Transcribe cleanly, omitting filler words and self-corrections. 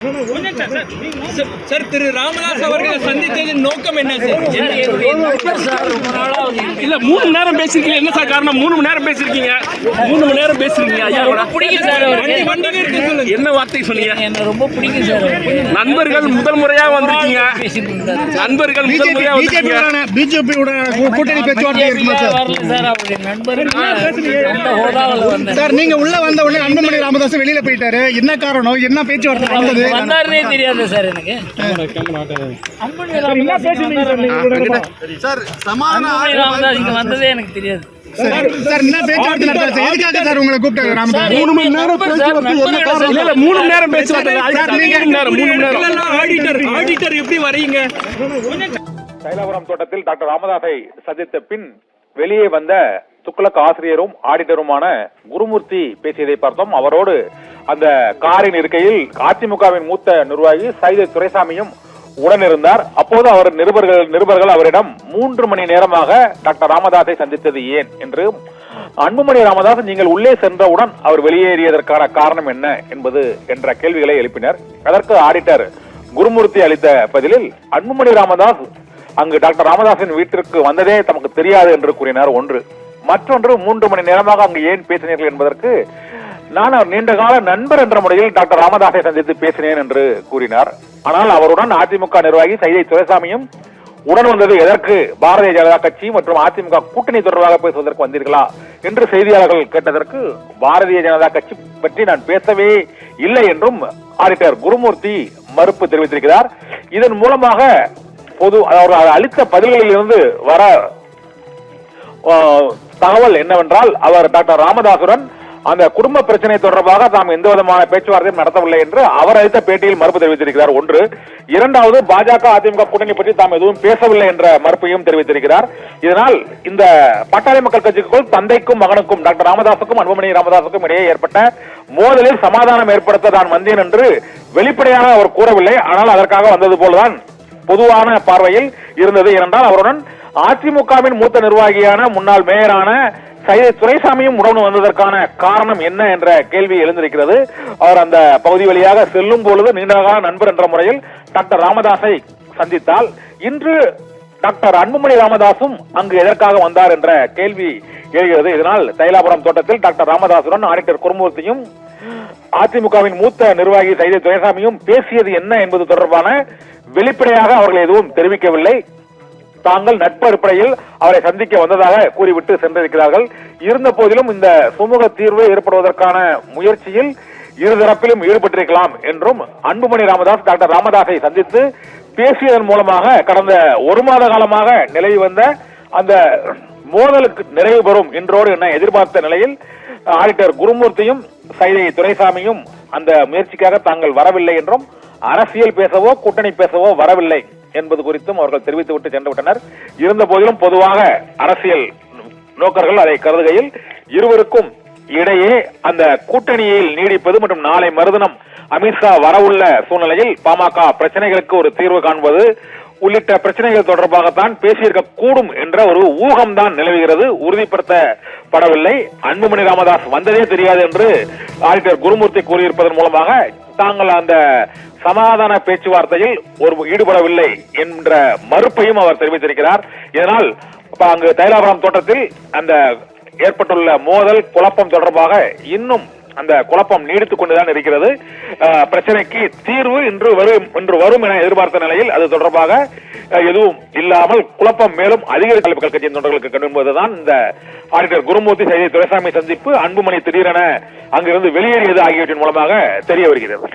Sir, திரு ராமதாஸ் அவர்களை சந்தித்ததின் நோக்கம் என்ன சார்? இல்ல 3 மணி நேரம் பேசிருக்கீங்க. என்ன சார் காரணம்? 3 மணி நேரம் பேசிருக்கீங்க. 3 மணி நேரம் பேசிருக்கீங்க. ஐயா பிடிக்கும் சார். என்ன வார்த்தை சொன்னீங்க? என்ன ரொம்ப பிடிக்கும் சார். நண்பர்கள் முதல் முறையா வந்திருக்கீங்க. நண்பர்கள் முதல் முறையா வந்திருக்கீங்க. பிஜேபி கூட்டணி பேச்சுவார்த்தை இருக்குமா சார்? வரல சார். அவருடைய நண்பர்கள் அந்த ஹோதாவில் வந்தார் சார். நீங்க உள்ள வந்த உடனே அன்புமணி ராமதாஸ் வெளியில போயிட்டாரு. என்ன காரணம்? என்ன பேச்சுவார்த்தை நடந்தது? வந்தாருனே தெரியாது சார் எனக்கு. சார் ராமதாஸ் இங்க வந்ததே எனக்கு தெரியாது. சார் என்ன பேச்சுவார்த்தை நடந்தது? எதுக்காக சார் உங்களை கூப்பிட்டாரு ராமதாஸ்? 3 மணி நேரம் பேச்சுவார்த்தை. என்ன காரணம்? இல்ல 3 மணி நேரம் பேச்சுவார்த்தை. 3 மணி நேரம். ஆடிட்டர் எப்படி வரீங்க? தைலாபுரம் தோட்டத்தில் டாக்டர் ராமதாஸை சந்தித்த பின் வெளியே வந்த துக்ளக் ஆசிரியரும் ஆடிட்டருமான குருமூர்த்தி பேசியதை பார்த்தோம். அவரோடு அந்த காரின் இருக்கையில் அதிமுகவின் மூத்த நிர்வாகி சைதை துரைசாமியும் உடனிருந்தார். அப்போது அவர் நிருபர்கள் அவரிடம் 3 மணி நேரமாக டாக்டர் ராமதாஸை சந்தித்தது ஏன் என்று, அன்புமணி ராமதாஸ் நீங்கள் உள்ளே சென்றவுடன் அவர் வெளியேறியதற்கான காரணம் என்ன என்பது என்ற கேள்விகளை எழுப்பினர். அதற்கு ஆடிட்டர் குருமூர்த்தி அளித்த பதிலில், அன்புமணி ராமதாஸ் அங்கு டாக்டர் ராமதாஸின் வீட்டிற்கு வந்ததே தமக்கு தெரியாது என்று கூறினார். ஒன்று. மற்றொன்று, 3 மணி நேரமாக அங்கு ஏன் பேசினீர்கள் என்பதற்கு, நான் அவர் நீண்டகால நண்பர் என்ற முறையில் டாக்டர் ராமதாஸை சந்தித்து பேசினேன் என்று கூறினார். ஆனால் அவருடன் அதிமுக நிர்வாகி சைதை துரைசாமியும் உடன் வந்தது எதற்கு? பாரதிய ஜனதா கட்சி மற்றும் அதிமுக கூட்டணி தொடர்பாக பேசுவதற்கு வந்தீர்களா என்று செய்தியாளர்கள் கேட்டதற்கு, பாரதிய ஜனதா கட்சி பற்றி நான் பேசவே இல்லை என்றும் ஆடிட்டர் குருமூர்த்தி மறுப்பு தெரிவித்திருக்கிறார். இதன் மூலமாக அவர்கள் அளித்த பதில்களில் இருந்து வர தகவல் என்னவென்றால், அவர் டாக்டர் ராமதாசுடன் அந்த குடும்ப பிரச்சனை தொடர்பாக தாம் எந்த விதமான பேச்சுவார்த்தையும் நடத்தவில்லை என்று அவர் அளித்த பேட்டியில் மறுப்பு தெரிவித்திருக்கிறார். ஒன்று. இரண்டாவது, பாஜக அதிமுக கூட்டணி பற்றி தாம் எதுவும் பேசவில்லை என்ற மறுப்பையும் தெரிவித்திருக்கிறார். இதனால் இந்த பாட்டாளி மக்கள் கட்சிக்குள் தந்தைக்கும் மகனுக்கும் டாக்டர் ராமதாசுக்கும் அன்புமணி ராமதாசுக்கும் இடையே ஏற்பட்ட மோதலில் சமாதானம் ஏற்படுத்த தான் வந்தேன் என்று வெளிப்படையாக அவர் கூறவில்லை. ஆனால் அதற்காக வந்தது போலதான் பொதுவான பார்வையில் இருந்தது. ஏனென்றால் அவருடன் அதிமுகவின் மூத்த நிர்வாகியான முன்னாள் மேயரான சைதை துரைசாமியும் உடன் வந்ததற்கான காரணம் என்ன என்ற கேள்வி எழுந்திருக்கிறது. அவர் அந்த பகுதி வழியாக செல்லும் பொழுது நீண்டகால நண்பர் என்ற முறையில் டாக்டர் ராமதாஸை சந்தித்தால், இன்று டாக்டர் அன்புமணி ராமதாசும் அங்கு எதற்காக வந்தார் என்ற கேள்வி எழுகிறது. இதனால் தைலாபுரம் தோட்டத்தில் டாக்டர் ராமதாசுடன் ஆடிட்டர் குருமூர்த்தியும் அதிமுகவின் மூத்த நிர்வாகி சைதை துரைசாமியும் பேசியது என்ன என்பது தொடர்பான வெளிப்படையாக அவர்கள் எதுவும் தெரிவிக்கவில்லை. தாங்கள் நட்பு அடிப்படையில் அவரை சந்திக்க வந்ததாக கூறிவிட்டு சென்றிருக்கிறார்கள். இருந்த போதிலும் இந்த சுமூக தீர்வு ஏற்படுவதற்கான முயற்சியில் இருதரப்பிலும் ஈடுபட்டிருக்கலாம் என்றும், அன்புமணி ராமதாஸ் டாக்டர் ராமதாஸை சந்தித்து பேசியதன் மூலமாக கடந்த 1 மாத காலமாக நிலவி வந்த அந்த மோதலுக்கு நிறைவு பெறும் இன்றோடு என எதிர்பார்த்த நிலையில் ஆடிட்டர் குருமூர்த்தியும் சைதை துரைசாமியும் அந்த முயற்சிக்காக தாங்கள் வரவில்லை என்றும், அரசியல் பேசவோ கூட்டணி பேசவோ வரவில்லை என்பது குறித்தும் அவர்கள் தெரிவித்துவிட்டு சென்று விட்டனர். இருந்த போதிலும் பொதுவாக அரசியல் நோக்கர்கள் அதை கருதுகையில், இருவருக்கும் இடையே அந்த கூட்டணியில் நீடிப்பது மற்றும் நாளை மறுதினம் அமித்ஷா வரவுள்ள சூழ்நிலையில் பாமக பிரச்சனைகளுக்கு ஒரு தீர்வு காண்பது உள்ளிட்ட பிரச்சனைகள் தொடர்பாகத்தான் பேசியிருக்க கூடும் என்ற ஒரு ஊகம்தான் நிலவுகிறது. உறுதிப்படுத்தப்படவில்லை. அன்புமணி ராமதாஸ் வந்ததே தெரியாது என்று ஆடிட்டர் குருமூர்த்தி கூறியிருப்பதன் மூலமாக தாங்கள் அந்த சமாதான பேச்சுவார்த்தையில் ஈடுபடவில்லை என்ற மறுப்பையும் அவர் தெரிவித்திருக்கிறார். இதனால் அங்கு தைலாபுரம் தோட்டத்தில் அந்த ஏற்பட்டுள்ள மோதல் குழப்பம் தொடர்பாக இன்னும் அந்த குழப்பம் நீடித்துக் கொண்டுதான் இருக்கிறது. பிரச்சனைக்கு தீர்வு இன்று வரும் என எதிர்பார்த்த நிலையில் அது தொடர்பாக எதுவும் இல்லாமல் குழப்பம் மேலும் அதிகரித்த கட்சியின் தொண்டர்களுக்கு கண்டுதான் இந்த ஆடிட்டர் குருமூர்த்தி சைதை துரைசாமி சந்திப்பு, அன்புமணி திடீரென அங்கிருந்து வெளியேறியது ஆகியவற்றின் மூலமாக தெரிய வருகிறது.